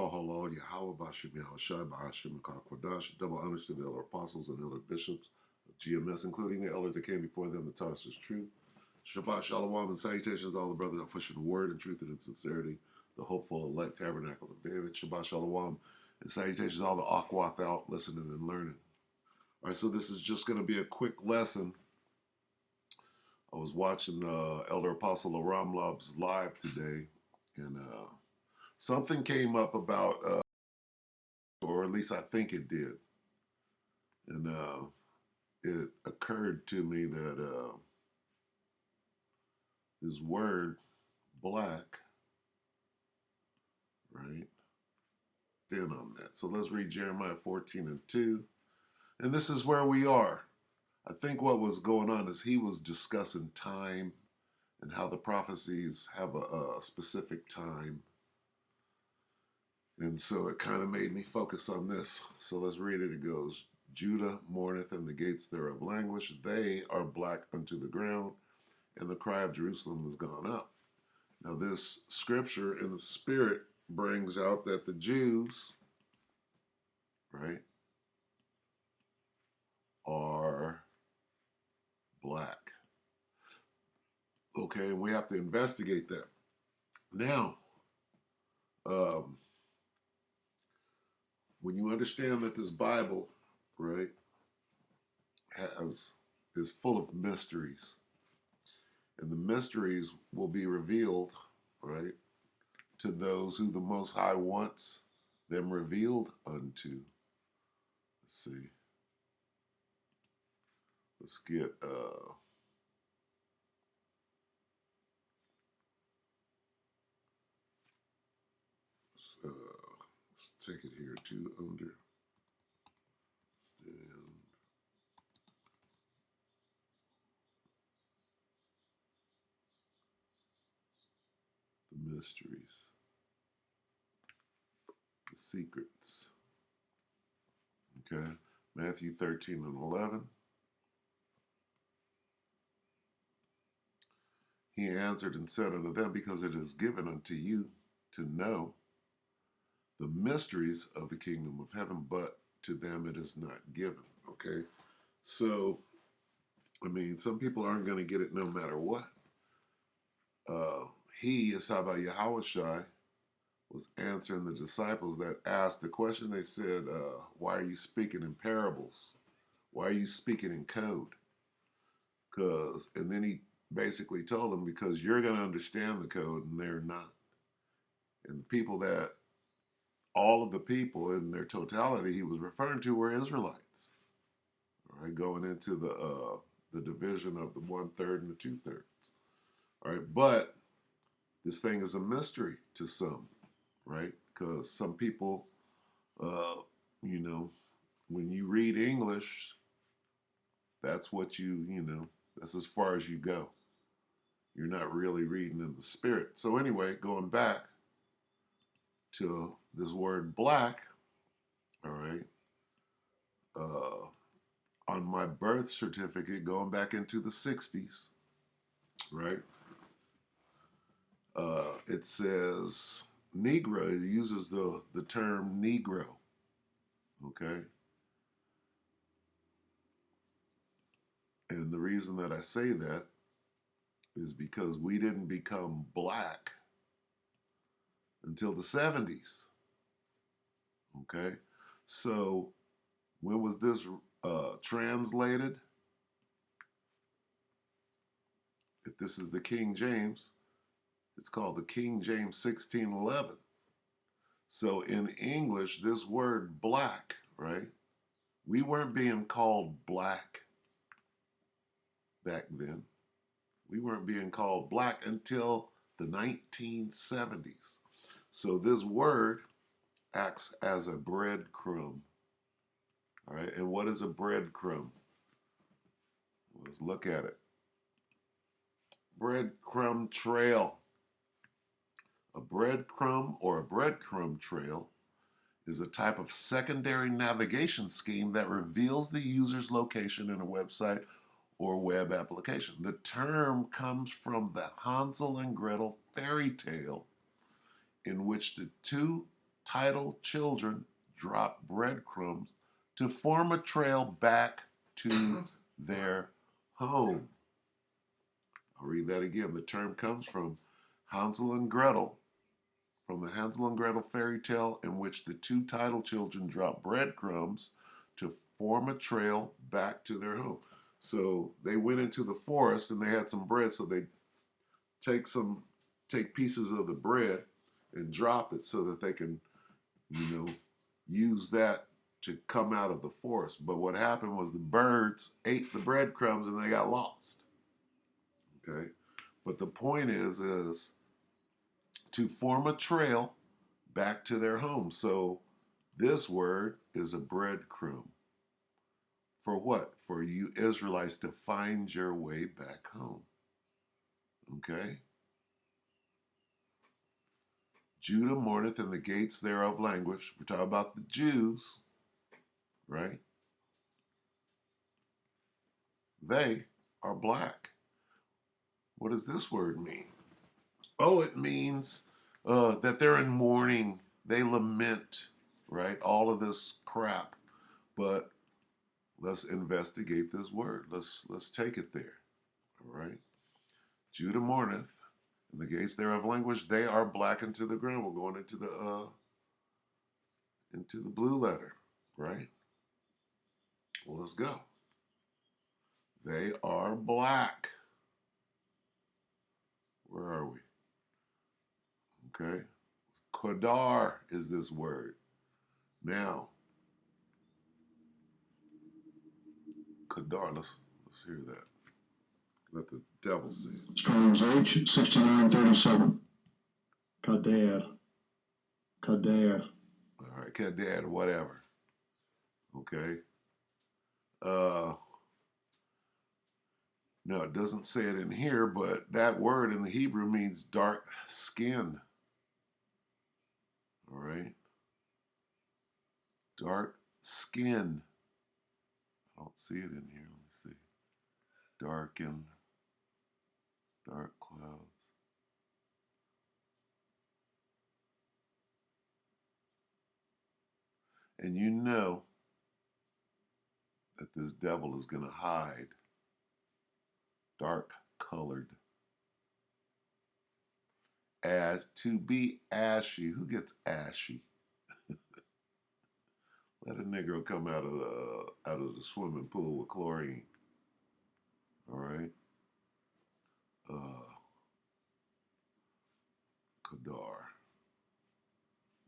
Kahalo, Yahweh Bashim Yahushai Bahashim Kodash, double honors to the elder apostles and elder bishops of GMS, including the elders that came before them that taught us this truth. Shabbat Shalom and salutations to all the brothers that push the word and truth and in sincerity, the hopeful elect tabernacle of David. Shabbat Shalom and salutations to all the Akwath out listening and learning. All right, so this is just going to be a quick lesson. I was watching Elder Apostle Aram Lob's live today, and something came up about, or at least I think it did, and it occurred to me that this word black, right, stand on that. So let's read Jeremiah 14:2, and this is where we are. I think what was going on is he was discussing time and how the prophecies have a specific time. And so it kind of made me focus on this. So let's read it. It goes, Judah mourneth, and the gates thereof languish. They are black unto the ground, and the cry of Jerusalem is gone up. Now this scripture in the spirit brings out that the Jews, right, are black. Okay, and we have to investigate that. Now, when you understand that this Bible, right, is full of mysteries, and the mysteries will be revealed, right, to those who the Most High wants them revealed unto. Let's see. Let's get let's take it here to understand the mysteries, the secrets. Okay, Matthew 13:11. He answered and said unto them, because it is given unto you to know the mysteries of the kingdom of heaven, but to them it is not given. Okay, so I mean, some people aren't going to get it no matter what. He, is talking about Yahushai, was answering the disciples that asked the question. They said, why are you speaking in parables? Why are you speaking in code? And then he basically told them, because you're going to understand the code and they're not. And the people that, all of the people in their totality he was referring to were Israelites. All right, going into the division of the 1/3 and the 2/3. All right, but this thing is a mystery to some, right? Because some people, you know, when you read English, that's what that's as far as you go. You're not really reading in the spirit. So anyway, going back to this word black, all right, on my birth certificate, going back into the 60s, right, it says Negro. It uses the term Negro, okay? And the reason that I say that is because we didn't become black until the 70s, okay? So when was this translated? If this is the King James, it's called the King James 1611. So in English, this word black, right? We weren't being called black back then. We weren't being called black until the 1970s. So this word acts as a breadcrumb. All right, and what is a breadcrumb? Let's look at it. Breadcrumb trail. A breadcrumb or a breadcrumb trail is a type of secondary navigation scheme that reveals the user's location in a website or web application. The term comes from the Hansel and Gretel fairy tale, in which the two title children drop breadcrumbs to form a trail back to their home. I'll read that again. The term comes from Hansel and Gretel, from the Hansel and Gretel fairy tale, in which the two title children drop breadcrumbs to form a trail back to their home. So they went into the forest and they had some bread, so they take pieces of the bread and drop it so that they can, use that to come out of the forest. But what happened was the birds ate the breadcrumbs and they got lost. Okay? But the point is to form a trail back to their home. So this word is a breadcrumb. For what? For you Israelites to find your way back home. Okay? Judah mourneth, and the gates thereof languish. We're talking about the Jews, right? They are black. What does this word mean? Oh, it means that they're in mourning. They lament, right? All of this crap. But let's investigate this word. Let's take it there. All right. Judah mourneth, and the gates thereof languish. They are blackened to the ground. We're going into the blue letter, right? Well, let's go. They are black. Where are we? Okay. Qadar is this word. Now, Qadar, let's hear that. Let the devil see it. Strong's H, 6937. Qadar. Qadar. All right, Qadar, whatever. Okay. No, it doesn't say it in here, but that word in the Hebrew means dark skin. All right. Dark skin. I don't see it in here. Let me see. Darken. Dark clouds. And you know that this devil is going to hide dark colored. To be ashy. Who gets ashy? Let a Negro come out of the swimming pool with chlorine. All right. Qadar.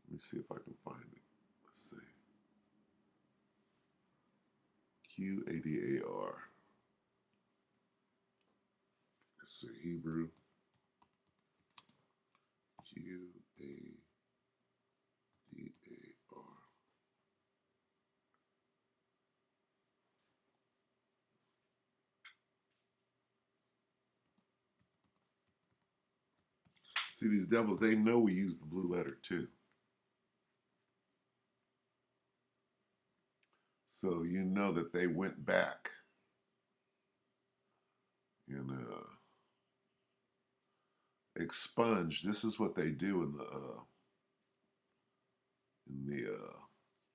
Let me see if I can find it. Let's see. Qadar. Let's see. Hebrew. Qadar. See, these devils, they know we use the blue letter too. So you know that they went back and expunged. This is what they do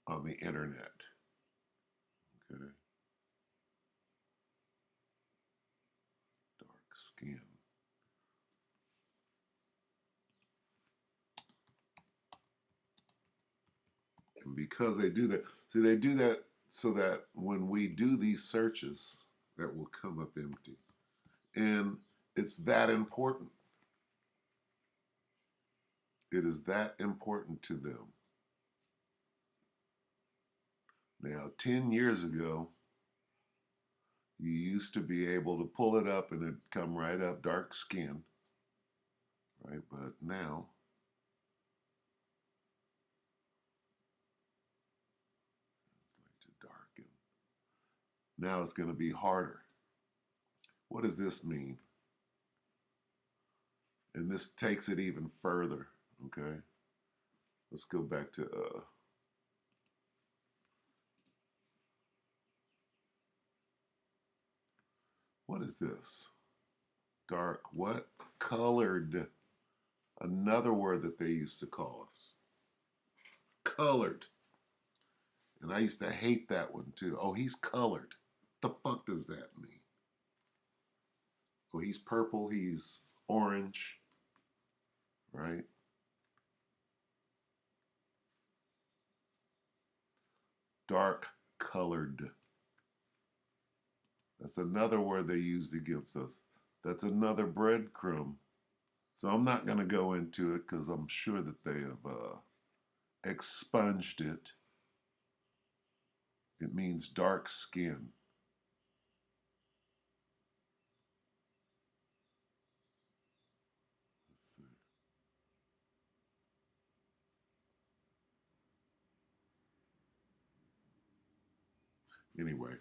on the internet. Okay. Dark skin. And because they do that, see, they do that so that when we do these searches, that will come up empty. And it's that important. It is that important to them. Now, 10 years ago, you used to be able to pull it up and it'd come right up, dark skin, right? But now, it's like to darken. Now it's going to be harder. What does this mean? And this takes it even further, okay? Let's go back to what is this? Dark what? Colored. Another word that they used to call us. colored. And I used to hate that one too. Oh, he's colored. The fuck does that mean? Oh, he's purple, he's orange, right? Dark colored. That's another word they used against us. That's another breadcrumb. So I'm not going to go into it because I'm sure that they have expunged it. It means dark skin. Let's see. Anyway,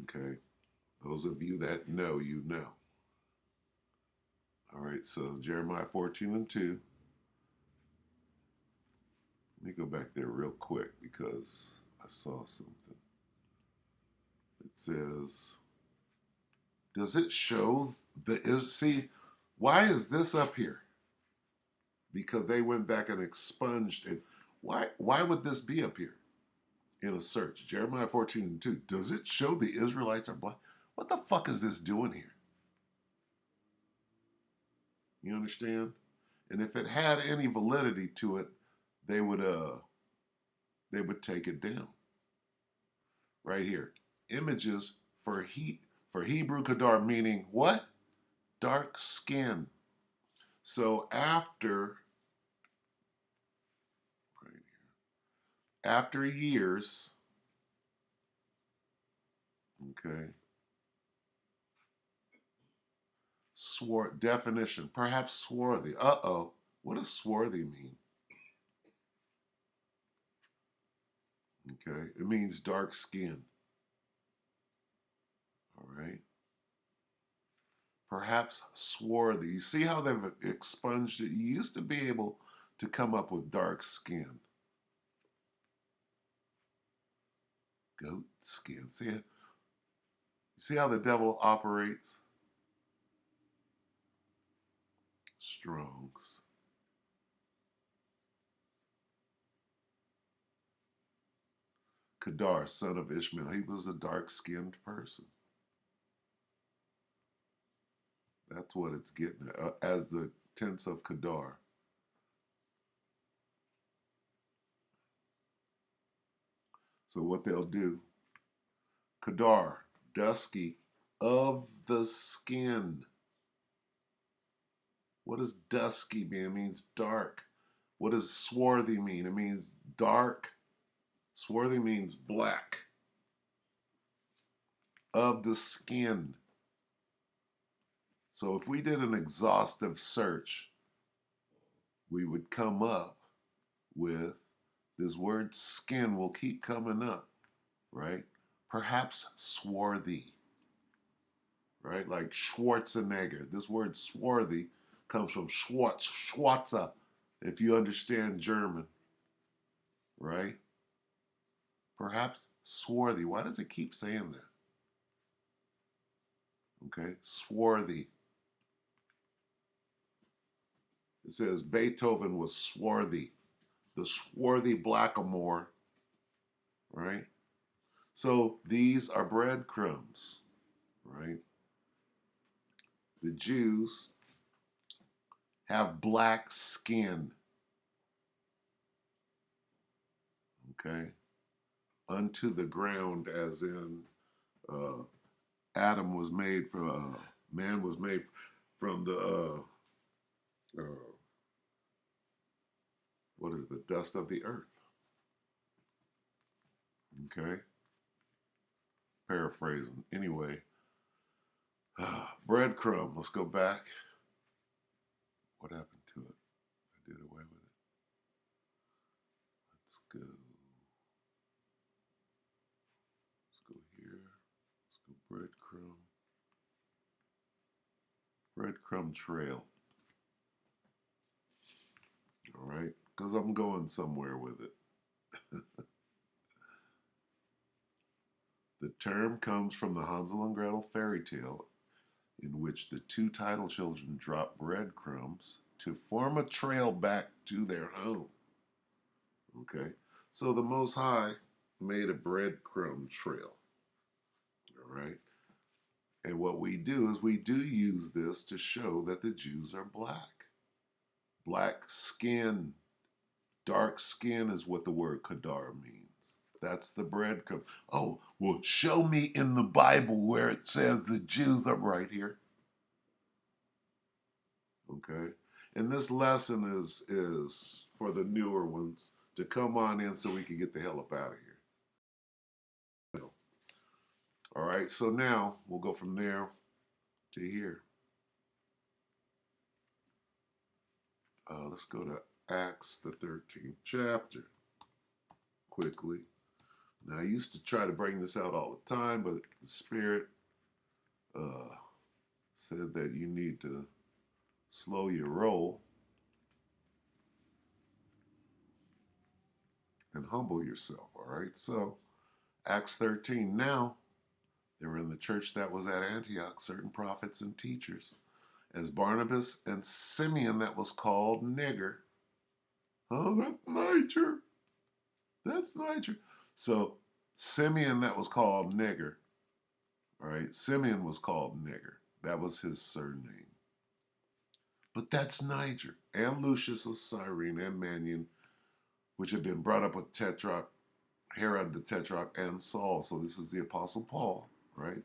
okay. Those of you that know, you know. All right, so Jeremiah 14:2. Let me go back there real quick because I saw something. It says, does it show see, why is this up here? Because they went back and expunged it. Why would this be up here in a search? Jeremiah 14:2. Does it show the Israelites are blind? What the fuck is this doing here? You understand? And if it had any validity to it, they would take it down. Right here. Images for Hebrew Kadar, meaning what? Dark skin. So after years, okay, definition, perhaps swarthy. Uh-oh. What does swarthy mean? Okay, it means dark skin. All right. Perhaps swarthy. You see how they've expunged it? You used to be able to come up with dark skin. Goat skin. See it? See how the devil operates? Strong's. Kedar, son of Ishmael, he was a dark-skinned person. That's what it's getting at, as the tense of Kedar. So what they'll do, Kedar, dusky, of the skin. What does dusky mean? It means dark. What does swarthy mean? It means dark. Swarthy means black. Of the skin. So if we did an exhaustive search, we would come up with this word skin will keep coming up, right? Perhaps swarthy, right? Like Schwarzenegger. This word swarthy comes from Schwarze, if you understand German, right? Perhaps swarthy. Why does it keep saying that? Okay, swarthy. It says Beethoven was swarthy, the swarthy blackamoor, right? So these are breadcrumbs, right? The Jews have black skin, okay? Unto the ground, as in Adam was made from, man was made from the, what is it, the dust of the earth, okay? Paraphrasing. Anyway, breadcrumb, let's go back. What happened to it? I did away with it. Let's go. Let's go here. Let's go breadcrumb. Breadcrumb trail. All right, because I'm going somewhere with it. The term comes from the Hansel and Gretel fairy tale, in which the two title children drop breadcrumbs to form a trail back to their home. Okay. So the Most High made a breadcrumb trail. All right. And what we do is we do use this to show that the Jews are black. Black skin, dark skin is what the word Kadar means. That's the breadcrumb. Oh, well, show me in the Bible where it says the Jews are right here. Okay. And this lesson is for the newer ones to come on in so we can get the hell up out of here. All right. So now we'll go from there to here. Let's go to Acts, the 13th chapter, quickly. Now, I used to try to bring this out all the time, but the Spirit said that you need to slow your roll and humble yourself, all right? So, Acts 13. Now, there were in the church that was at Antioch certain prophets and teachers, as Barnabas and Simeon that was called Niger. Oh, that's Niger. That's Niger. So, Simeon that was called Niger, all right? Simeon was called Niger. That was his surname. But that's Niger. And Lucius of Cyrene and Manion, which had been brought up with Tetrarch, Herod the Tetrarch, and Saul. So this is the Apostle Paul, right?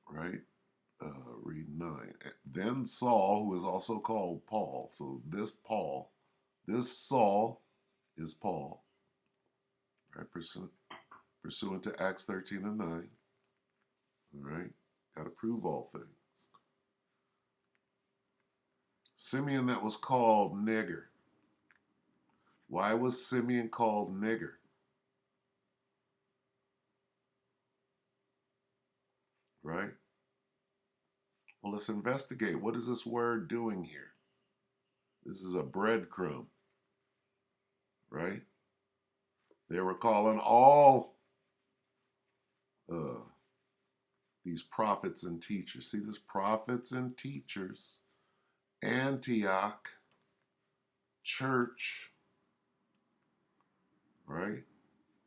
Right? Read 9. Then Saul, who is also called Paul. So this Saul is Paul, right? Pursuant to Acts 13 and 9. All right? Got to prove all things. Simeon that was called Nigger. Why was Simeon called Nigger? Right? Well, let's investigate. What is this word doing here? This is a breadcrumb, right? They were calling all these prophets and teachers. See, this prophets and teachers, Antioch, church, right?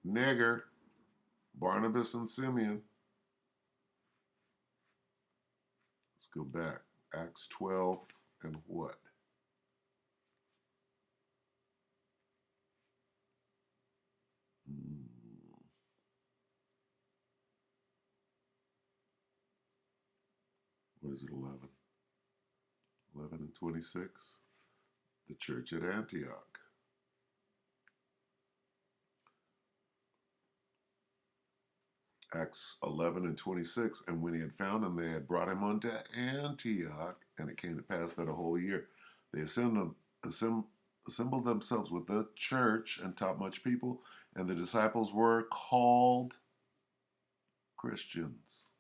Nigger, Barnabas and Simeon. Let's go back. Acts 12 and what? What is it, 11? 11 and 26. The church at Antioch. Acts 11 and 26. And when he had found him, they had brought him unto Antioch. And it came to pass that a whole year they assembled themselves with the church and taught much people. And the disciples were called Christians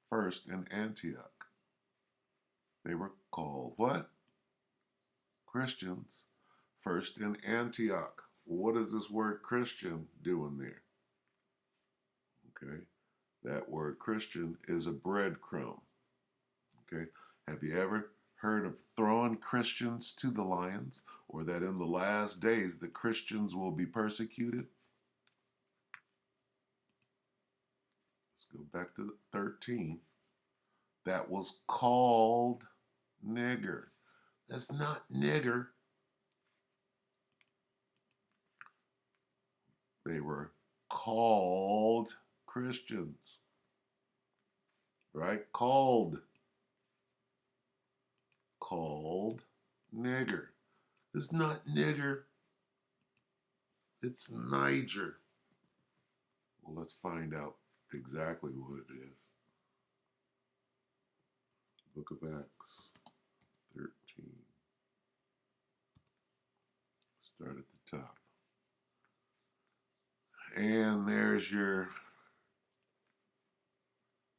first in Antioch. They were called what? Christians first in Antioch. What is this word Christian doing there? Okay. That word Christian is a breadcrumb. Okay. Have you ever heard of throwing Christians to the lions, or that in the last days the Christians will be persecuted? Let's go back to 13. That was called nigger. That's not nigger. They were called Christians. Right? Called nigger. It's not nigger. It's Niger. Well, let's find out exactly what it is. Book of Acts 13. Start at the top. And there's your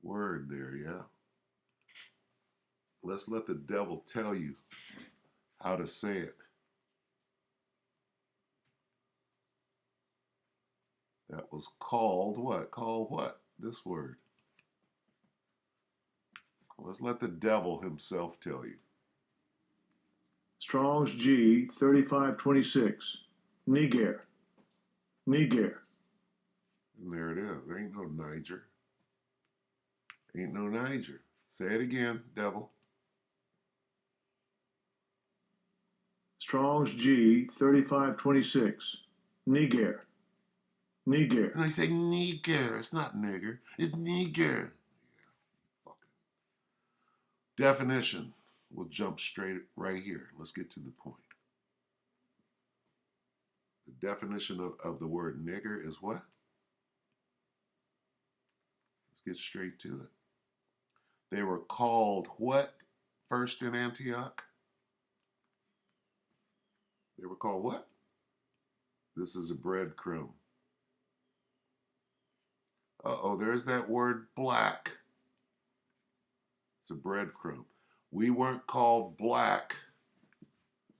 word there, yeah? Let's let the devil tell you how to say it. That was called what? Called what? This word. Let's let the devil himself tell you. Strong's G 3526. Niger, Niger. And there it is. There ain't no Niger. Ain't no Niger. Say it again, devil. Strong's G 3526. Niger, Niger. And I say nigger. It's not nigger. It's nigger. Fucking definition. We'll jump straight right here. Let's get to the point. The definition of the word nigger is what? Let's get straight to it. They were called what first in Antioch? They were called what? This is a breadcrumb. Uh-oh, there's that word black. It's a breadcrumb. We weren't called black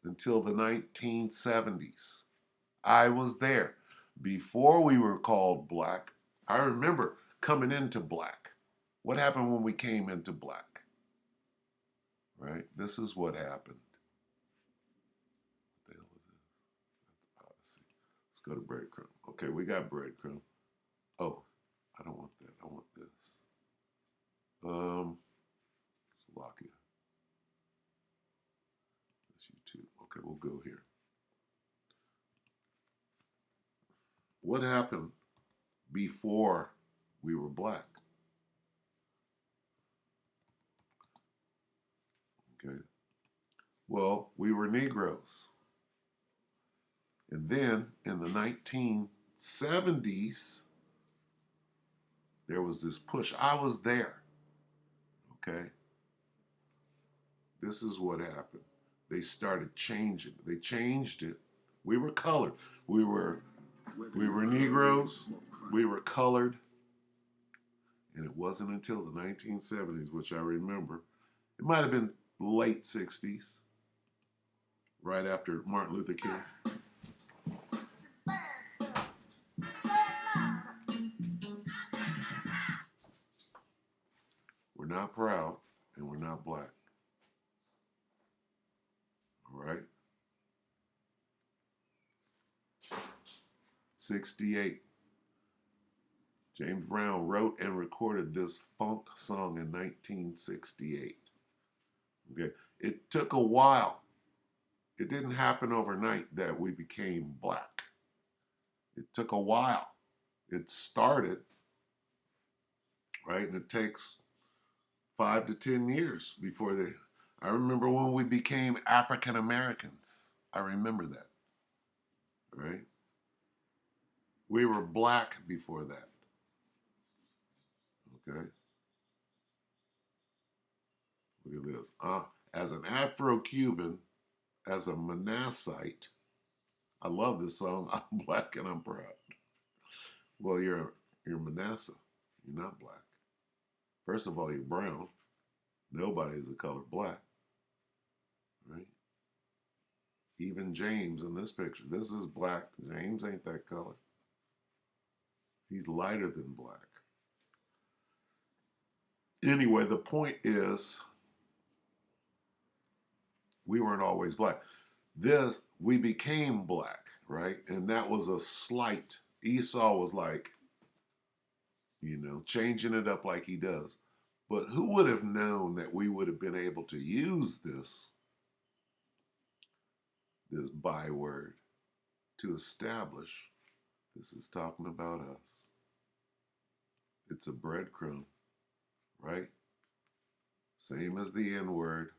until the 1970s. I was there. Before we were called black, I remember coming into black. What happened when we came into black? Right? This is what happened. What the hell is this? That's Odyssey. Let's go to breadcrumb. Okay, we got breadcrumb. Oh, I don't want that. I want this. Slovakia. That's YouTube. Okay, we'll go here. What happened before we were black? Okay. Well, we were Negroes. And then in the 1970s, there was this push. I was there. Okay. This is what happened. They started changing. They changed it. We were colored. We were Negroes. We were colored. And it wasn't until the 1970s, which I remember. It might have been late 60s, right after Martin Luther King. We're not proud and we're not black. All right? 68. James Brown wrote and recorded this funk song in 1968. Okay. It took a while. It didn't happen overnight that we became black. It took a while. It started, right? And it takes 5 to 10 years before they. I remember when we became African Americans. I remember that, right? We were black before that. Okay. Look at this. As an Afro-Cuban, as a Manassite, I love this song. I'm black and I'm proud. Well, you're Manasseh. You're not black. First of all, you're brown. Nobody is the color black, right? Even James in this picture. This is black. James ain't that color. He's lighter than black. Anyway, the point is, we weren't always black. We became black, right? And that was a slight. Esau was like, changing it up like he does. But who would have known that we would have been able to use this byword to establish this is talking about us? It's a breadcrumb, right? Same as the N-word,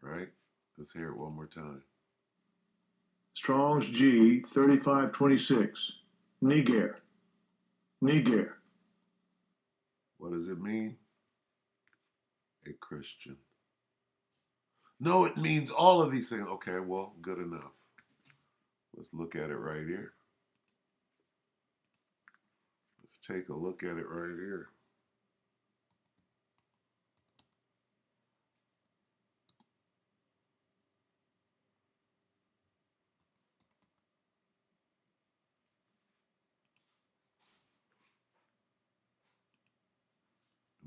right? Let's hear it one more time. Strong's G 3526. Niger, Niger. What does it mean? A Christian. No, it means all of these things. Okay, well, good enough. Let's look at it right here. Let's take a look at it right here.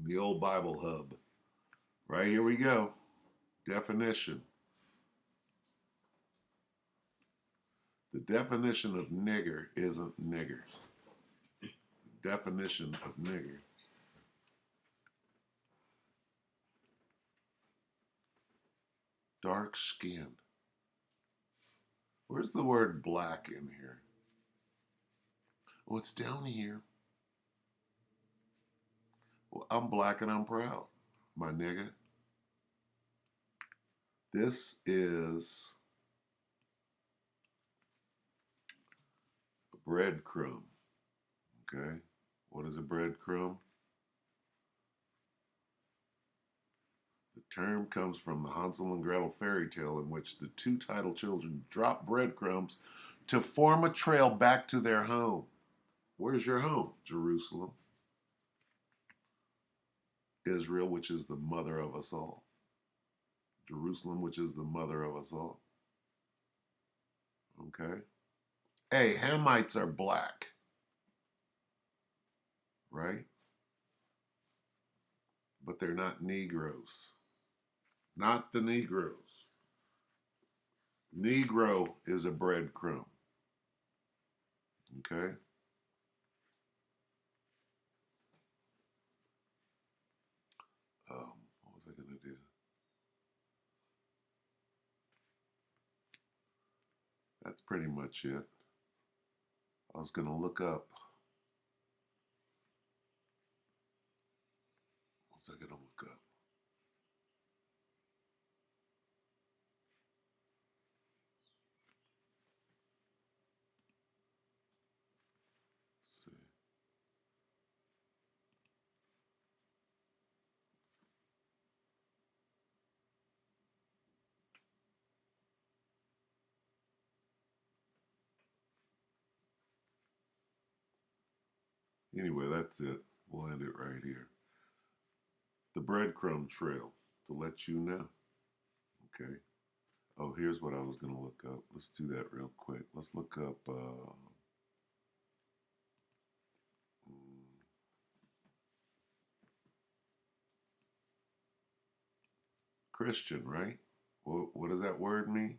The old Bible hub. Right, here we go. Definition. The definition of nigger isn't nigger. The definition of nigger dark skin. Where's the word black in here? Oh, it's down here. Well, I'm black and I'm proud, my nigga. This is a breadcrumb. Okay, what is a breadcrumb? The term comes from the Hansel and Gretel fairy tale in which the two title children drop breadcrumbs to form a trail back to their home. Where's your home? Jerusalem. Israel, which is the mother of us all. Jerusalem, which is the mother of us all. Okay? Hey, Hamites are black. Right? But they're not Negroes. Not the Negroes. Negro is a breadcrumb. Okay? What was I going to do? That's pretty much it. I was going to look up. What was I going to look up? Let's see. Anyway, that's it. We'll end it right here. The breadcrumb trail to let you know. Okay. Oh, here's what I was going to look up. Let's do that real quick. Let's look up Christian, right? What does that word mean?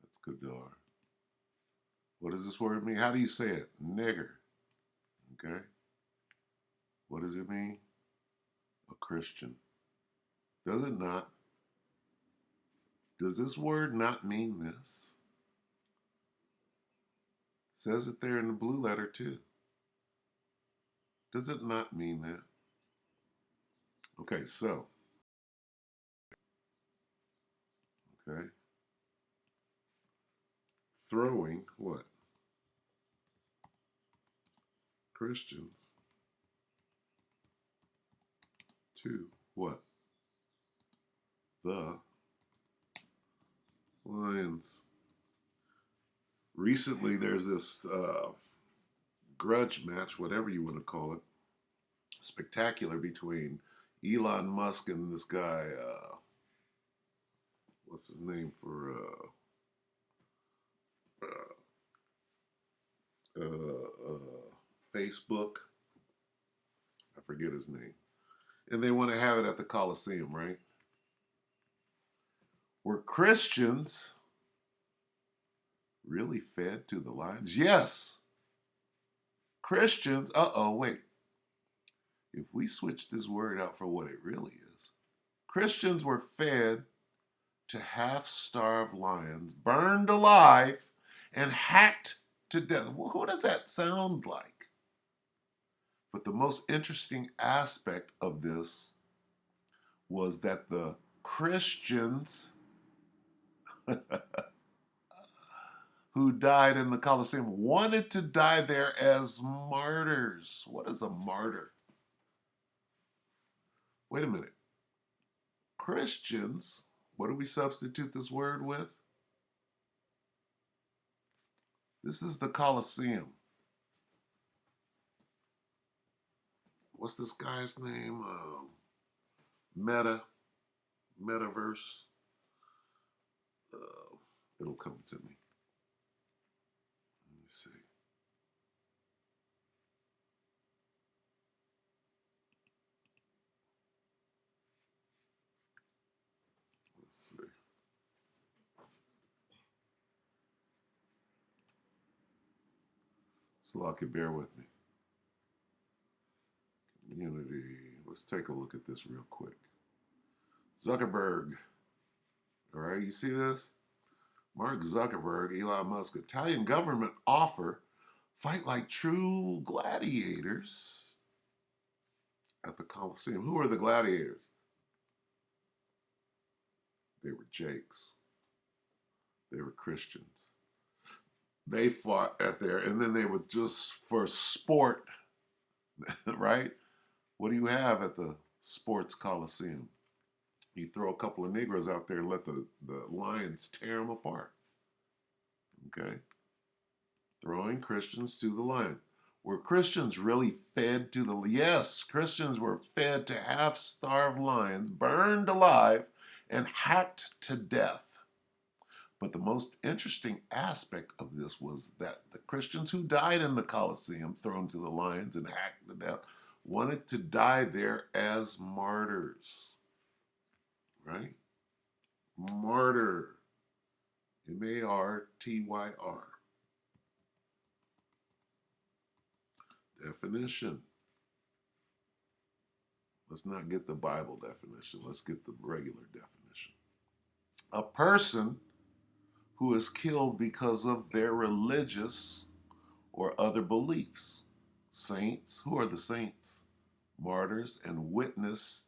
That's Kadar. What does this word mean? How do you say it? Nigger. Okay. What does it mean? A Christian. Does it not? Does this word not mean this? It says it there in the blue letter too. Does it not mean that? Okay, so. Okay. Throwing what? Christians to what? The lions. Recently, there's this grudge match, whatever you want to call it, spectacular between Elon Musk and this guy. What's his name for Facebook? I forget his name. And they want to have it at the Coliseum, right? Were Christians really fed to the lions? Yes. Christians, wait. If we switch this word out for what it really is, Christians were fed to half-starved lions, burned alive, and hacked to death. Well, who does that sound like? But the most interesting aspect of this was that the Christians who died in the Colosseum wanted to die there as martyrs. What is a martyr? Wait a minute. Christians, what do we substitute this word with? This is the Colosseum. What's this guy's name? Metaverse. It'll come to me. Let me see. Let's see. Slocky, bear with me. Community. Let's take a look at this real quick. Zuckerberg. All right, you see this? Mark Zuckerberg, Elon Musk, Italian government offer fight like true gladiators at the Colosseum. Who are the gladiators? They were Jakes. They were Christians. They fought at there, and then they would just for sport, right? What do you have at the sports Coliseum? You throw a couple of Negroes out there and let the lions tear them apart. Okay? Throwing Christians to the lion. Were Christians really fed to the... Yes, Christians were fed to half-starved lions, burned alive, and hacked to death. But the most interesting aspect of this was that the Christians who died in the Colosseum, thrown to the lions and hacked to death, wanted to die there as martyrs. Right? Martyr. M-A-R-T-Y-R. Definition. Let's not get the Bible definition. Let's get the regular definition. A person who is killed because of their religious or other beliefs. Saints. Who are the saints? Martyrs and witnesses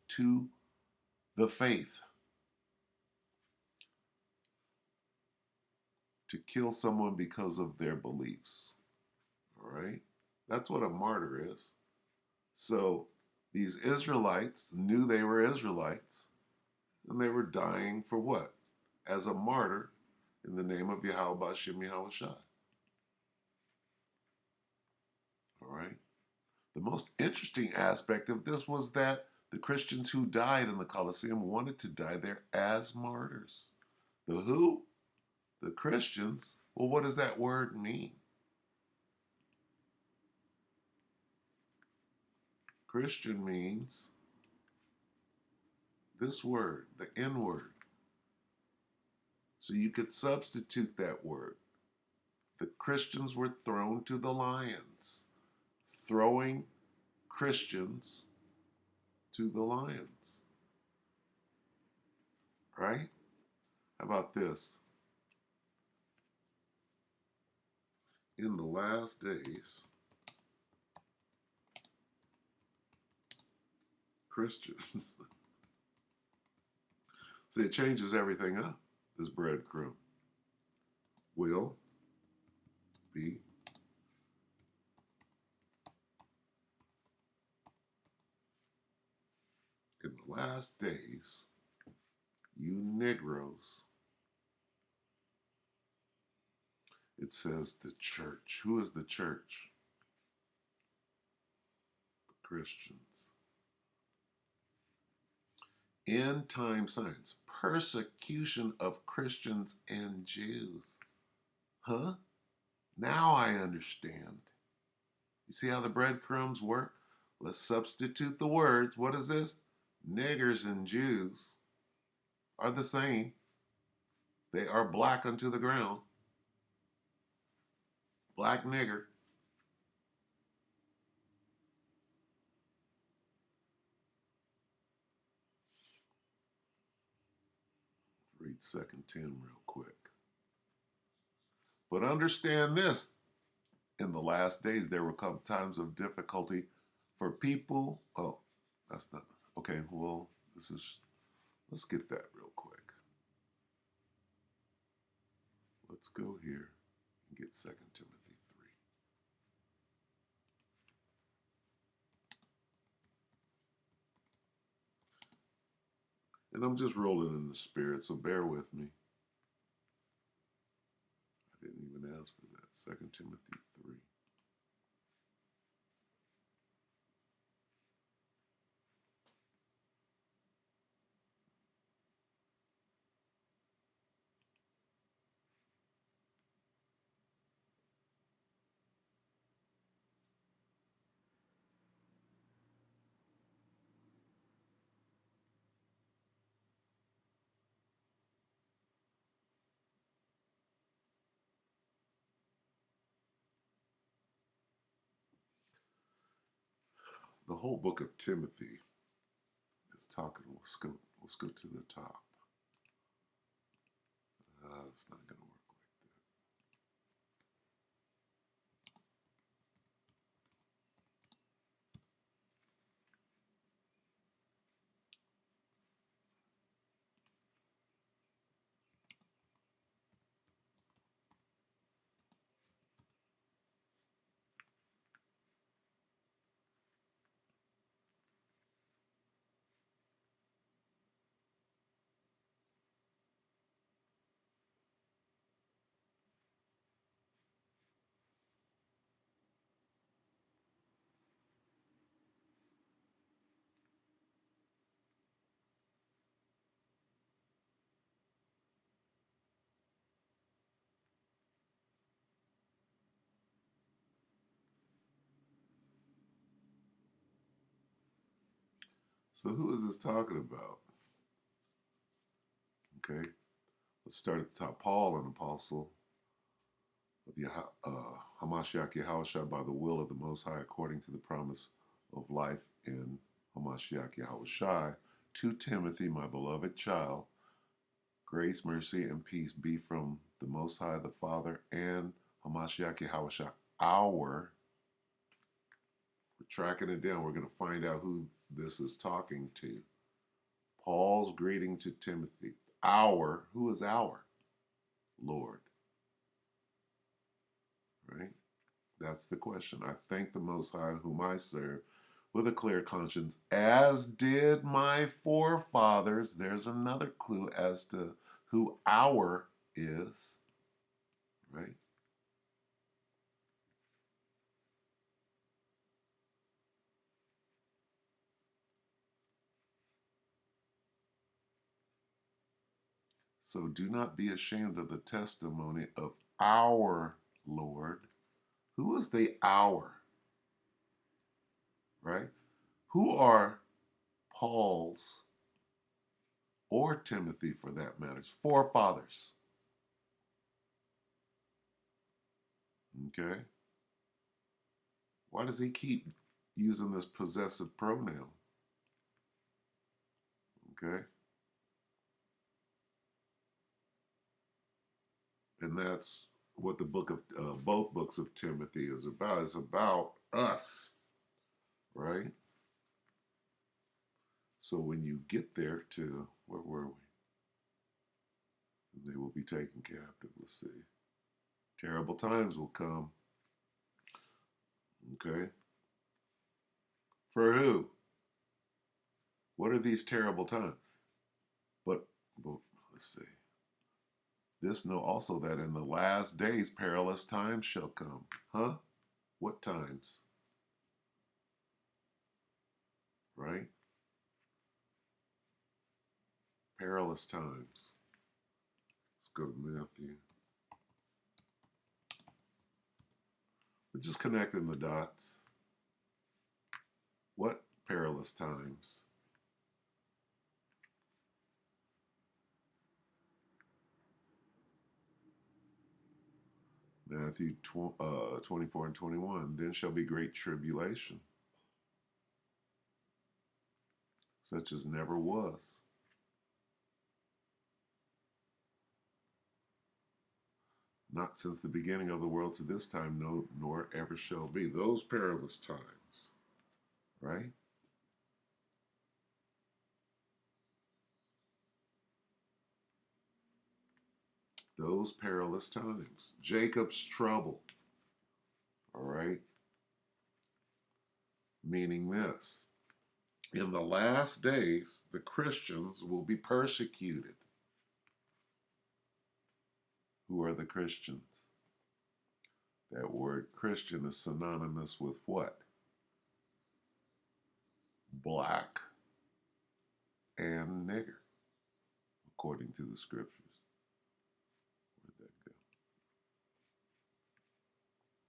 to the faith. To kill someone because of their beliefs. All right? That's what a martyr is. So these Israelites knew they were Israelites, and they were dying for what? As a martyr in the name of Yahweh B'Shem Yahweh Shai. All right? The most interesting aspect of this was that the Christians who died in the Colosseum wanted to die there as martyrs. The who? The Christians. Well, what does that word mean? Christian means this word, the N word. So you could substitute that word. The Christians were thrown to the lions. Throwing Christians to the lions. Right? How about this? In the last days, Christians. See, it changes everything up, this breadcrumb. Will be in the last days, you Negroes. It says the church. Who is the church? The Christians. End time signs. Persecution of Christians and Jews. Huh? Now I understand. You see how the breadcrumbs work? Let's substitute the words. What is this? Niggers and Jews are the same. They are black unto the ground. Black nigger. Read 2 10 real quick. But understand this. In the last days, there will come times of difficulty for people. Oh, that's not. Okay, well, let's get that real quick. Let's go here and get 2 Timothy 3. And I'm just rolling in the spirit, so bear with me. I didn't even ask for that. 2 Timothy 3. the whole book of Timothy is talking. Let's go to the top. It's not going to work like that. So who is this talking about? Okay, let's start at the top. Paul, an apostle of Hamashiach Yahushua by the will of the Most High, according to the promise of life in Hamashiach Yahushua, to Timothy, my beloved child, grace, mercy, and peace be from the Most High, the Father, and Hamashiach Yahushua, we're tracking it down. We're going to find out who this is talking to. Paul's greeting to Timothy. Who is our? Lord. Right? That's the question. I thank the Most High, whom I serve, with a clear conscience, as did my forefathers. There's another clue as to who our is. Right? So do not be ashamed of the testimony of our Lord. Who is the our? Right? Who are Paul's or Timothy for that matter? Forefathers. Okay? Why does he keep using this possessive pronoun? Okay? And that's what the book of both books of Timothy is about. It's about us, right? So when you get there to where were we? They will be taken captive. Let's see. Terrible times will come. Okay. For who? What are these terrible times? But let's see. This know also that in the last days perilous times shall come. Huh? What times? Right? Perilous times. Let's go to Matthew. We're just connecting the dots. What perilous times? Matthew 24 and 21. Then shall be great tribulation, such as never was. Not since the beginning of the world to this time, no, nor ever shall be. Those perilous times, right? Those perilous times. Jacob's trouble, all right? Meaning this. In the last days, the Christians will be persecuted. Who are the Christians? That word Christian is synonymous with what? Black and nigger, according to the scriptures. Where'd that go?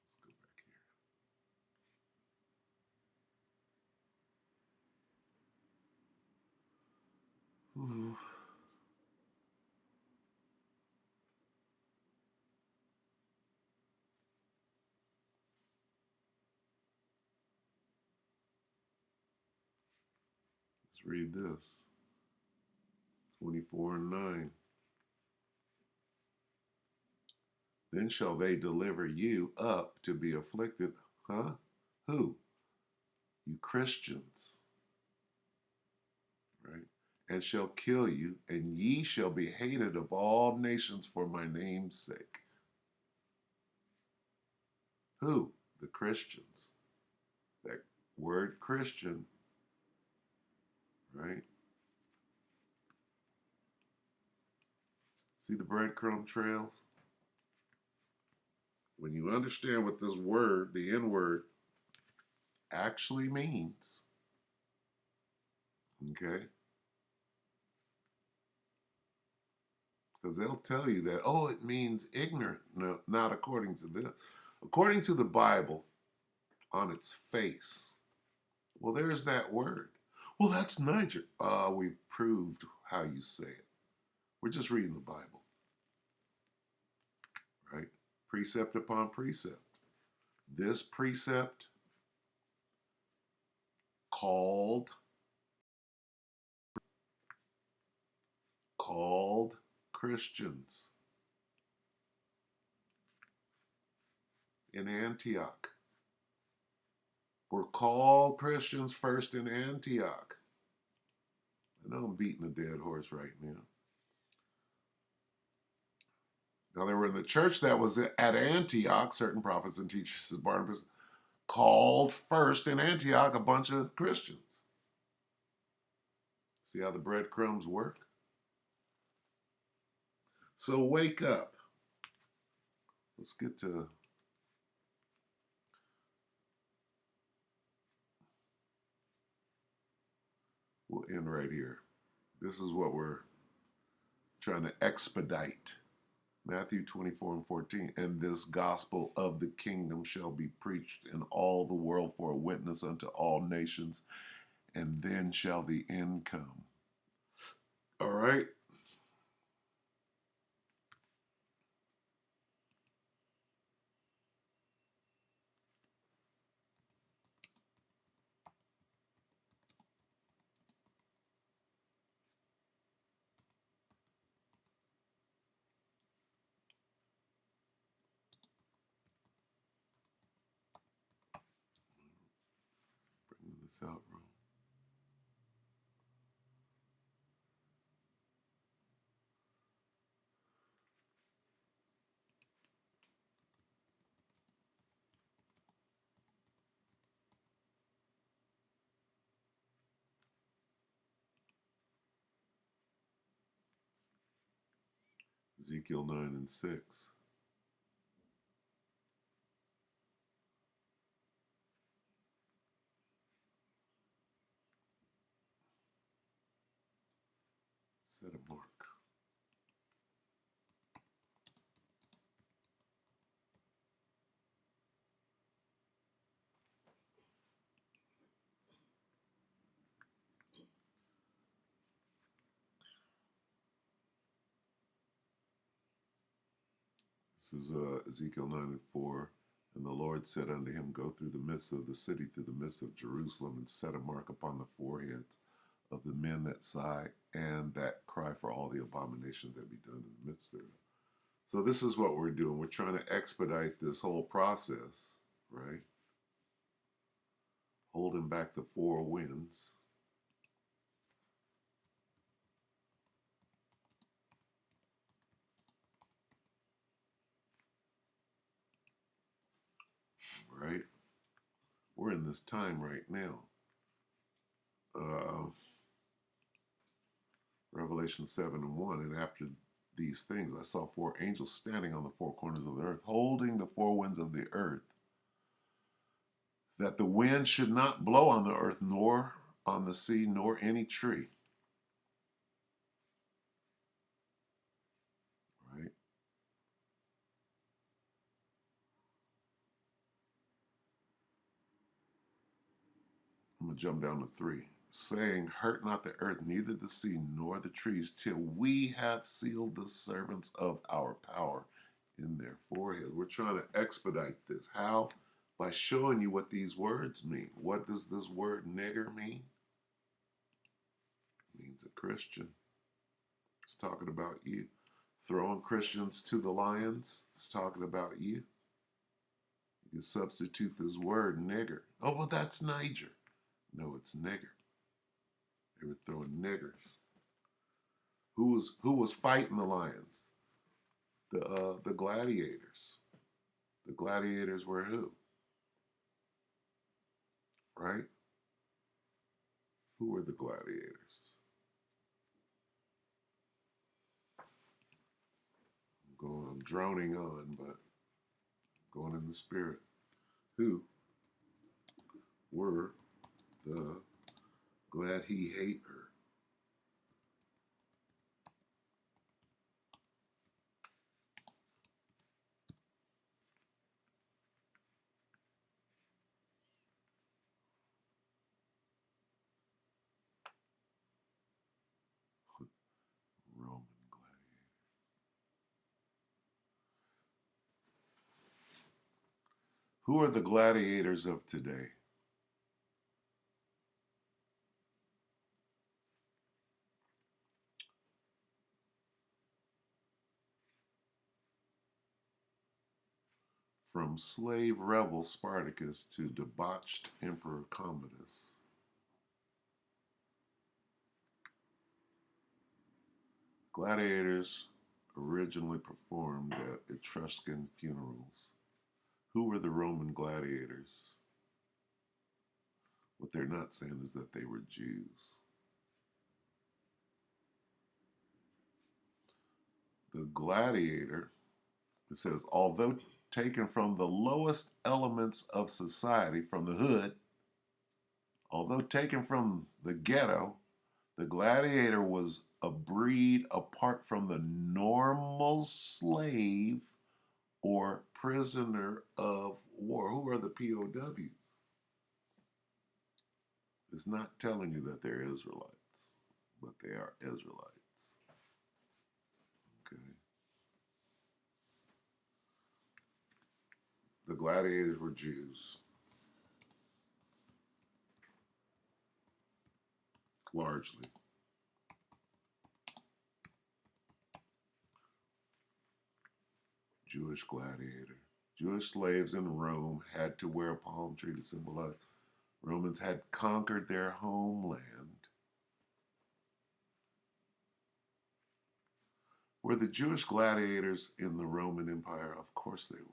Let's go back here. Ooh. Let's read this. 24 and 9. Then shall they deliver you up to be afflicted. Huh? Who? You Christians. Right? And shall kill you, and ye shall be hated of all nations for my name's sake. Who? The Christians. That word Christian, right? See the breadcrumb trails? When you understand what this word, the N word, actually means, okay? Because they'll tell you that, oh, it means ignorant. No, not according to this. According to the Bible, on its face, well, there's that word. Well, that's Niger. We've proved how you say it. We're just reading the Bible, right? Precept upon precept. This precept called Christians in Antioch. Were called Christians first in Antioch. I know I'm beating a dead horse right now. Now, they were in the church that was at Antioch, certain prophets and teachers, says Barnabas, called first in Antioch a bunch of Christians. See how the breadcrumbs work? So wake up. Let's get to we'll end right here. This is what we're trying to expedite. Matthew 24 and 14. And this gospel of the kingdom shall be preached in all the world for a witness unto all nations, and then shall the end come. All right. Bringing this out wrong. Ezekiel 9 and 6. Set a mark. This is Ezekiel 9 and 4. And the Lord said unto him, Go through the midst of the city, through the midst of Jerusalem, and set a mark upon the foreheads of the men that sigh and that cry for all the abominations that be done in the midst thereof. So this is what we're doing. We're trying to expedite this whole process, right? Holding back the four winds. Right? We're in this time right now. Revelation 7 and 1. And after these things, I saw four angels standing on the four corners of the earth, holding the four winds of the earth, that the wind should not blow on the earth, nor on the sea, nor any tree. Right? I'm going to jump down to 3. Saying, Hurt not the earth, neither the sea, nor the trees, till we have sealed the servants of our power in their forehead. We're trying to expedite this. How? By showing you what these words mean. What does this word nigger mean? means a Christian. It's talking about you. Throwing Christians to the lions, it's talking about you. You can substitute this word, nigger. Oh, well, that's Niger. No, it's nigger. They were throwing niggers. Who was fighting the lions? The gladiators. The gladiators were who? Right? Who were the gladiators? I'm droning on, but going in the spirit. Who were the glad he hate her? Roman gladiators. Who are the gladiators of today? From slave rebel Spartacus to debauched Emperor Commodus. Gladiators originally performed at Etruscan funerals. Who were the Roman gladiators? What they're not saying is that they were Jews. The gladiator, it says, although taken from the lowest elements of society, from the hood, although taken from the ghetto, the gladiator was a breed apart from the normal slave or prisoner of war. Who are the POW? It's not telling you that they're Israelites, but they are Israelites. Okay. The gladiators were Jews, largely. Jewish gladiator. Jewish slaves in Rome had to wear a palm tree to symbolize Romans had conquered their homeland. Were the Jewish gladiators in the Roman Empire? Of course they were.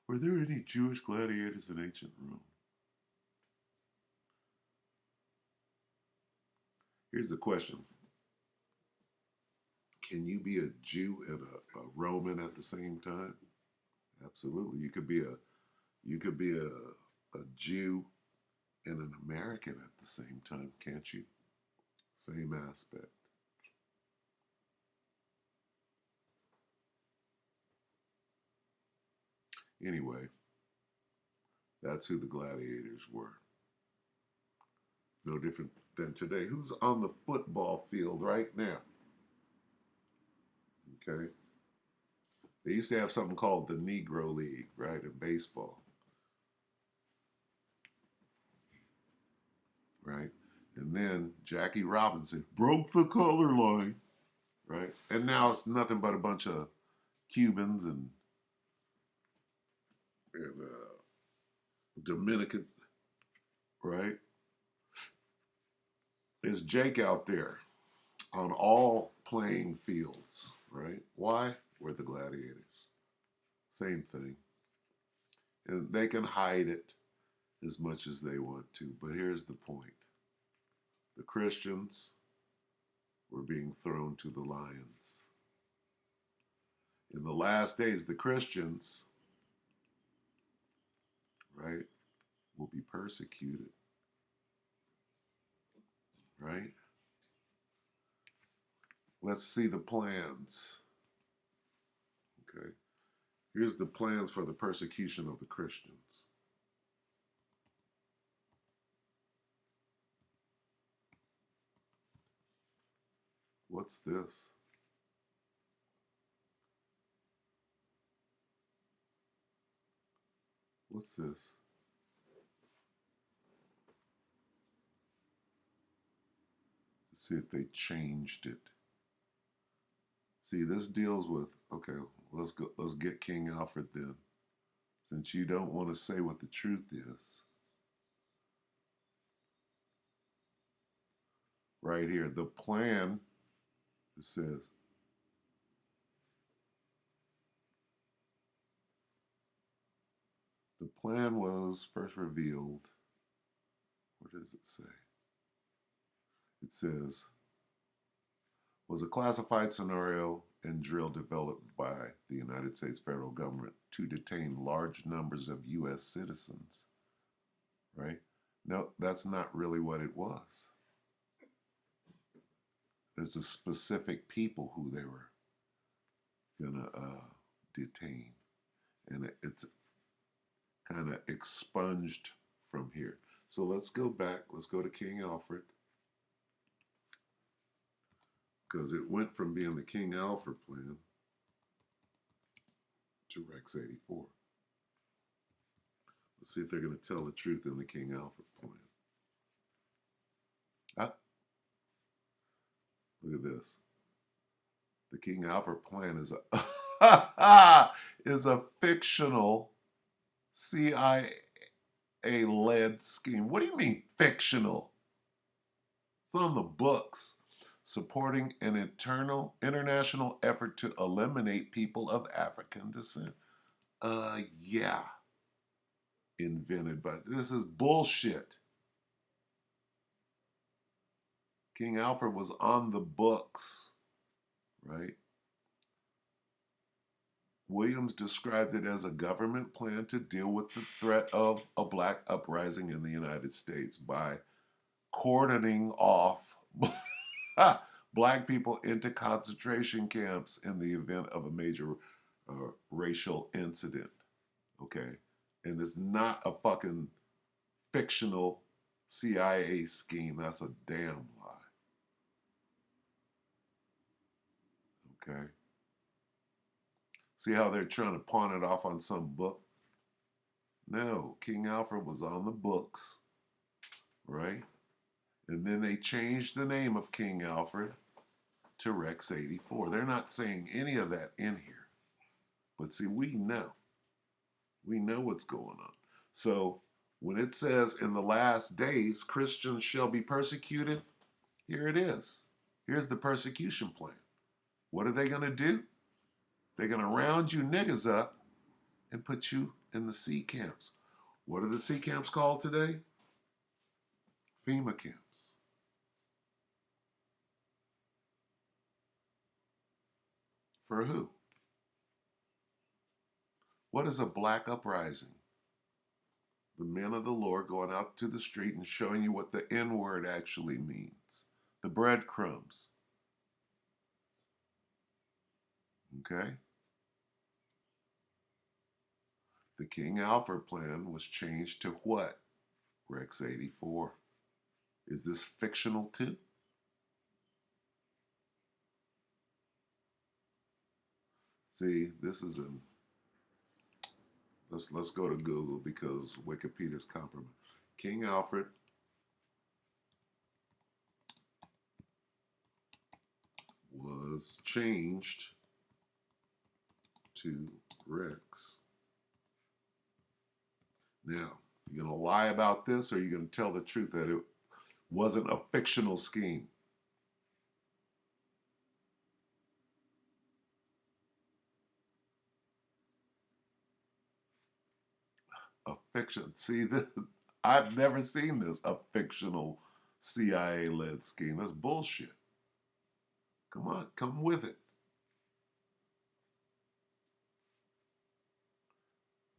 Were there any Jewish gladiators in ancient Rome? Here's the question. Can you be a Jew and a Roman at the same time? Absolutely. You could be a Jew and an American at the same time, can't you? Same aspect. Anyway, that's who the gladiators were. No different than today. Who's on the football field right now? Okay. They used to have something called the Negro League, right, in baseball. Right? And then Jackie Robinson broke the color line, right? And now it's nothing but a bunch of Cubans and Dominican, right? Is Jake out there on all playing fields, right? Why? We're the gladiators. Same thing. And they can hide it as much as they want to. But here's the point. The Christians were being thrown to the lions. In the last days, the Christians, right, will be persecuted, right? Let's see the plans. Okay. Here's the plans for the persecution of the Christians. What's this? What's this? Let's see if they changed it. See, this deals with, okay, let's get King Alfred then. Since you don't want to say what the truth is. Right here, the plan, it says, the plan was first revealed. What does it say? It says, was a classified scenario and drill developed by the United States federal government to detain large numbers of U.S. citizens. Right? No, that's not really what it was. There's a specific people who they were gonna detain, and it's kind of expunged from here. So let's go back. Let's go to King Alfred, because it went from being the King Alfred plan to Rex 84. Let's see if they're going to tell the truth in the King Alfred plan. Ah, look at this. The King Alfred plan is a is a fictional CIA-led scheme. What do you mean fictional? It's on the books, supporting an international effort to eliminate people of African descent. Yeah. Invented by, this is bullshit. King Alfred was on the books, right? Williams described it as a government plan to deal with the threat of a black uprising in the United States by cordoning off black people into concentration camps in the event of a major racial incident. Okay? And it's not a fucking fictional CIA scheme. That's a damn lie. Okay? See how they're trying to pawn it off on some book? No, King Alfred was on the books, right? And then they changed the name of King Alfred to Rex 84. They're not saying any of that in here. But see, we know. We know what's going on. So when it says in the last days, Christians shall be persecuted, here it is. Here's the persecution plan. What are they going to do? They're going to round you niggas up and put you in the C camps. What are the C camps called today? FEMA camps. For who? What is a black uprising? The men of the Lord going out to the street and showing you what the N word actually means. The breadcrumbs. Okay? The King Alfred plan was changed to what? Rex 84. Is this fictional too? See, this is an, let's go to Google because Wikipedia's compromised. King Alfred was changed to Rex. Now, you going to lie about this or are you going to tell the truth that it wasn't a fictional scheme? A fiction. See, this, I've never seen this, a fictional CIA-led scheme. That's bullshit. Come on, come with it.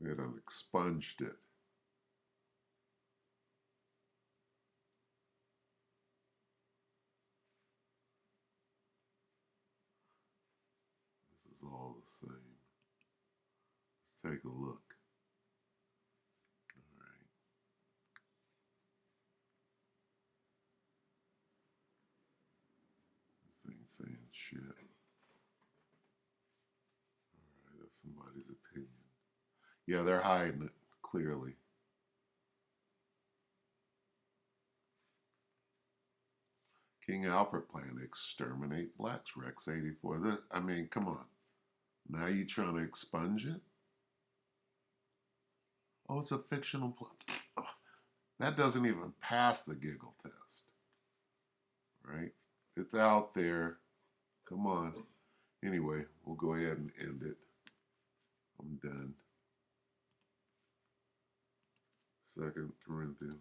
They done expunged it. This is all the same. Let's take a look. All right. Let's ain't saying shit. Alright, that's somebody's opinion. Yeah, they're hiding it, clearly. King Alfred plan to exterminate blacks, Rex 84. I mean, come on. Now you trying to expunge it? Oh, it's a fictional plot. Oh, that doesn't even pass the giggle test. Right? It's out there. Come on. Anyway, we'll go ahead and end it. I'm done. 2 Corinthians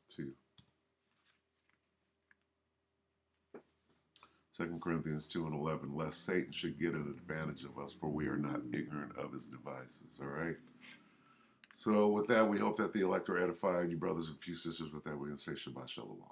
2. 2 Corinthians 2 and 11, lest Satan should get an advantage of us, for we are not ignorant of his devices. All right? So with that, we hope that the elect are edified. You brothers and few sisters, with that, we're going to say Shabbat Shalom.